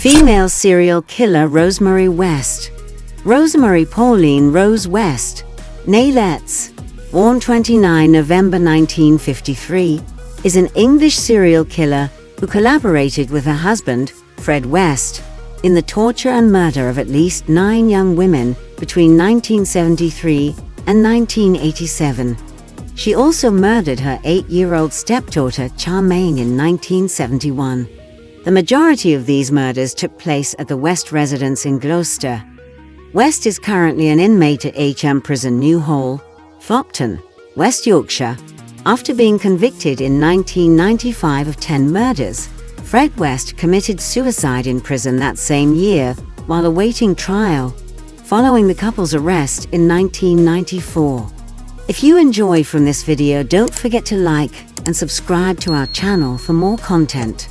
Female serial killer Rosemary West. Rosemary Pauline Rose West, née Letts, born 29 November 1953, is an English serial killer who collaborated with her husband, Fred West, in the torture and murder of at least 9 young women between 1973 and 1987. She also murdered her 8-year-old stepdaughter Charmaine in 1971. The majority of these murders took place at the West residence in Gloucester. West is currently an inmate at HM Prison New Hall, Flopton, West Yorkshire, after being convicted in 1995 of 10 murders. Fred West committed suicide in prison that same year while awaiting trial, following the couple's arrest in 1994. If you enjoyed from this video, don't forget to like and subscribe to our channel for more content.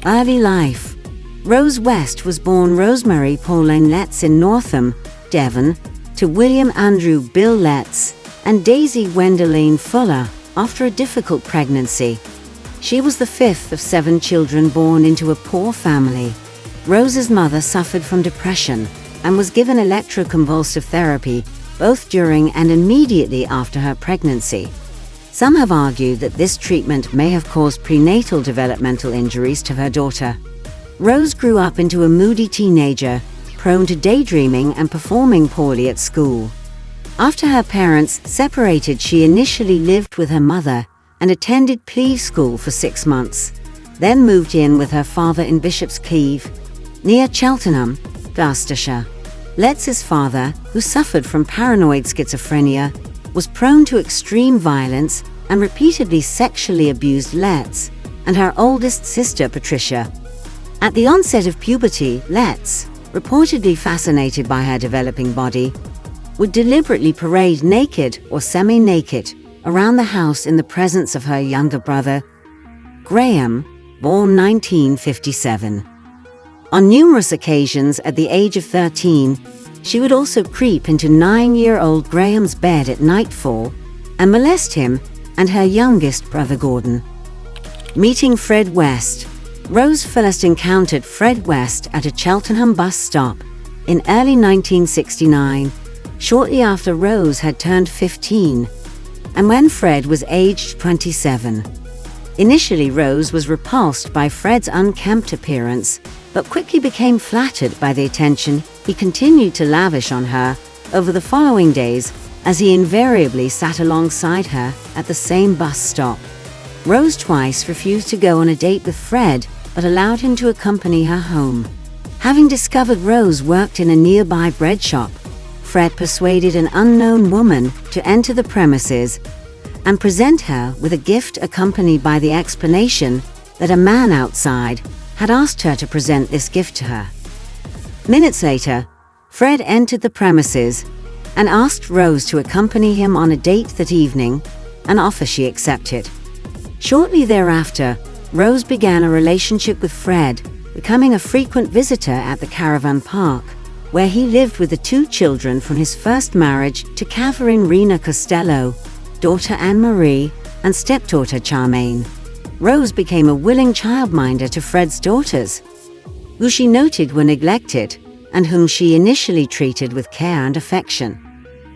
Early life. Rose West was born Rosemary Pauline Letts in Northam, Devon, to William Andrew Bill Letts and Daisy Wendelene Fuller after a difficult pregnancy. She was the 5th of 7 children born into a poor family. Rose's mother suffered from depression and was given electroconvulsive therapy both during and immediately after her pregnancy. Some have argued that this treatment may have caused prenatal developmental injuries to her daughter. Rose grew up into a moody teenager, prone to daydreaming and performing poorly at school. After her parents separated, she initially lived with her mother and attended Cleeve School for 6 months, then moved in with her father in Bishop's Cleeve, near Cheltenham, Gloucestershire. Letts's father, who suffered from paranoid schizophrenia, was prone to extreme violence and repeatedly sexually abused Letts and her oldest sister Patricia. At the onset of puberty, Letts, reportedly fascinated by her developing body, would deliberately parade naked or semi-naked around the house in the presence of her younger brother, Graham, born 1957. On numerous occasions at the age of 13, she would also creep into 9-year-old Graham's bed at nightfall and molest him and her youngest brother Gordon. Meeting Fred West. Rose first encountered Fred West at a Cheltenham bus stop in early 1969, shortly after Rose had turned 15, and when Fred was aged 27. Initially, Rose was repulsed by Fred's unkempt appearance, but quickly became flattered by the attention he continued to lavish on her over the following days, as he invariably sat alongside her at the same bus stop. Rose twice refused to go on a date with Fred, but allowed him to accompany her home. Having discovered Rose worked in a nearby bread shop, Fred persuaded an unknown woman to enter the premises and present her with a gift, accompanied by the explanation that a man outside had asked her to present this gift to her. Minutes later, Fred entered the premises and asked Rose to accompany him on a date that evening, an offer she accepted. Shortly thereafter, Rose began a relationship with Fred, becoming a frequent visitor at the caravan park, where he lived with the 2 children from his first marriage to Catherine Rena Costello, daughter Anne-Marie, and stepdaughter Charmaine. Rose became a willing childminder to Fred's daughters, who she noted were neglected and whom she initially treated with care and affection.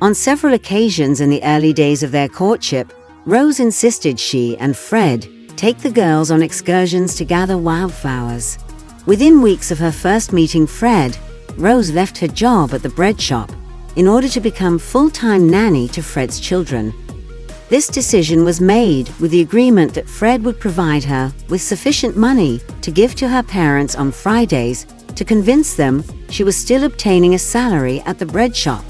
On several occasions in the early days of their courtship, Rose insisted she and Fred take the girls on excursions to gather wildflowers. Within weeks of her first meeting Fred, Rose left her job at the bread shop in order to become full-time nanny to Fred's children. This decision was made with the agreement that Fred would provide her with sufficient money to give to her parents on Fridays to convince them she was still obtaining a salary at the bread shop.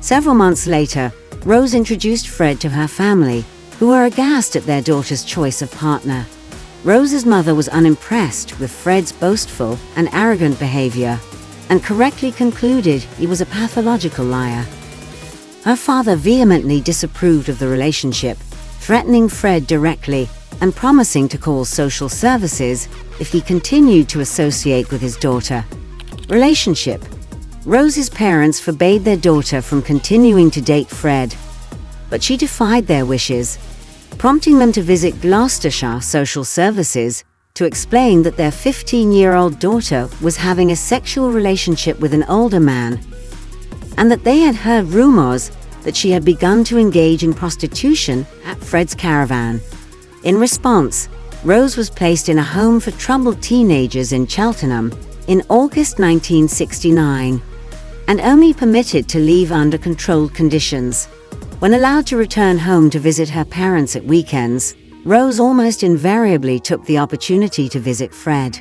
Several months later, Rose introduced Fred to her family, who were aghast at their daughter's choice of partner. Rose's mother was unimpressed with Fred's boastful and arrogant behavior and correctly concluded he was a pathological liar. Her father vehemently disapproved of the relationship, threatening Fred directly and promising to call social services if he continued to associate with his daughter. Relationship. Rose's parents forbade their daughter from continuing to date Fred, but she defied their wishes, prompting them to visit Gloucestershire Social Services to explain that their 15-year-old daughter was having a sexual relationship with an older man, and that they had heard rumors that she had begun to engage in prostitution at Fred's caravan. In response, Rose was placed in a home for troubled teenagers in Cheltenham in August 1969, and only permitted to leave under controlled conditions. When allowed to return home to visit her parents at weekends, Rose almost invariably took the opportunity to visit Fred.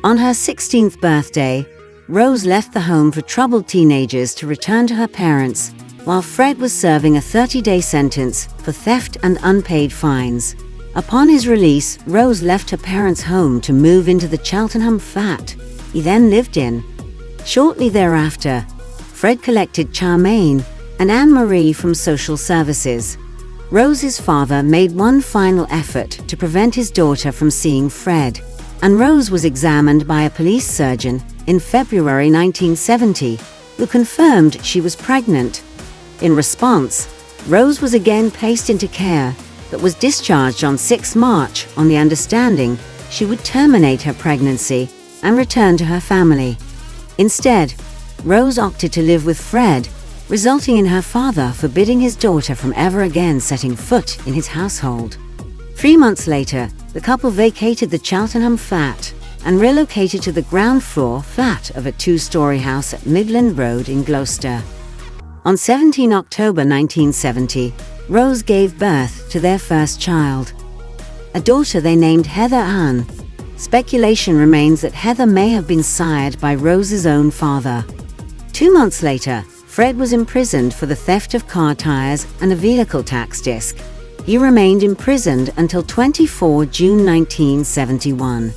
On her 16th birthday, Rose left the home for troubled teenagers to return to her parents, while Fred was serving a 30-day sentence for theft and unpaid fines. Upon his release, Rose left her parents' home to move into the Cheltenham flat he then lived in. Shortly thereafter, Fred collected Charmaine and Anne-Marie from social services. Rose's father made one final effort to prevent his daughter from seeing Fred, and Rose was examined by a police surgeon in February 1970, who confirmed she was pregnant. In response, Rose was again placed into care, but was discharged on 6 March on the understanding she would terminate her pregnancy and return to her family. Instead, Rose opted to live with Fred, resulting in her father forbidding his daughter from ever again setting foot in his household. 3 months later, the couple vacated the Cheltenham flat and relocated to the ground floor flat of a 2-story house at Midland Road in Gloucester. On 17 October 1970, Rose gave birth to their first child, a daughter they named Heather Ann. Speculation remains that Heather may have been sired by Rose's own father. 2 months later, Fred was imprisoned for the theft of car tires and a vehicle tax disc. He remained imprisoned until 24 June 1971.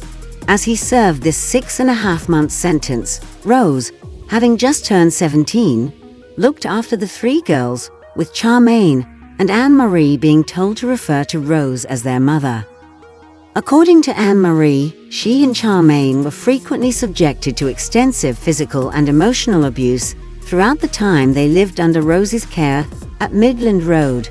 As he served this 6.5-month sentence, Rose, having just turned 17, looked after the 3 girls, with Charmaine and Anne-Marie being told to refer to Rose as their mother. According to Anne-Marie, she and Charmaine were frequently subjected to extensive physical and emotional abuse throughout the time they lived under Rose's care at Midland Road.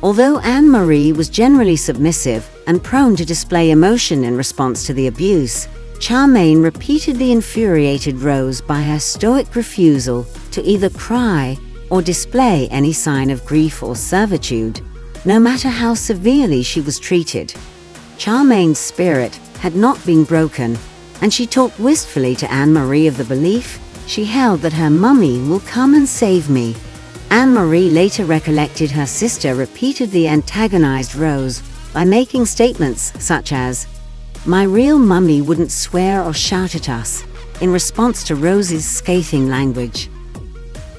Although Anne-Marie was generally submissive and prone to display emotion in response to the abuse, Charmaine repeatedly infuriated Rose by her stoic refusal to either cry or display any sign of grief or servitude, no matter how severely she was treated. Charmaine's spirit had not been broken, and she talked wistfully to Anne-Marie of the belief she held that her mummy will come and save me. Anne-Marie later recollected her sister repeatedly antagonized Rose by making statements such as, "My real mummy wouldn't swear or shout at us," in response to Rose's scathing language.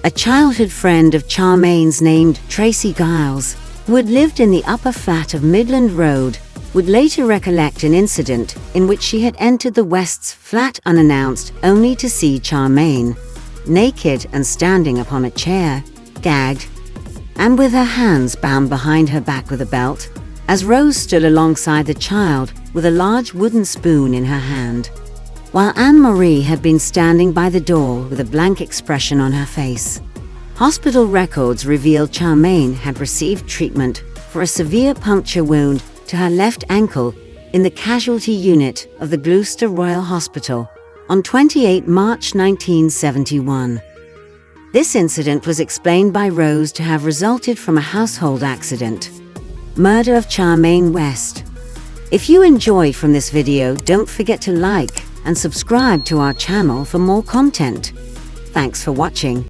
A childhood friend of Charmaine's named Tracy Giles, who had lived in the upper flat of Midland Road, would later recollect an incident in which she had entered the Wests' flat unannounced only to see Charmaine, naked and standing upon a chair, gagged, and with her hands bound behind her back with a belt, as Rose stood alongside the child with a large wooden spoon in her hand, while Anne-Marie had been standing by the door with a blank expression on her face. Hospital records revealed Charmaine had received treatment for a severe puncture wound to her left ankle in the casualty unit of the Gloucester Royal Hospital on 28 March 1971. This incident was explained by Rose to have resulted from a household accident. Murder of Rosemary West. If you enjoyed from this video, don't forget to like and subscribe to our channel for more content. Thanks for watching.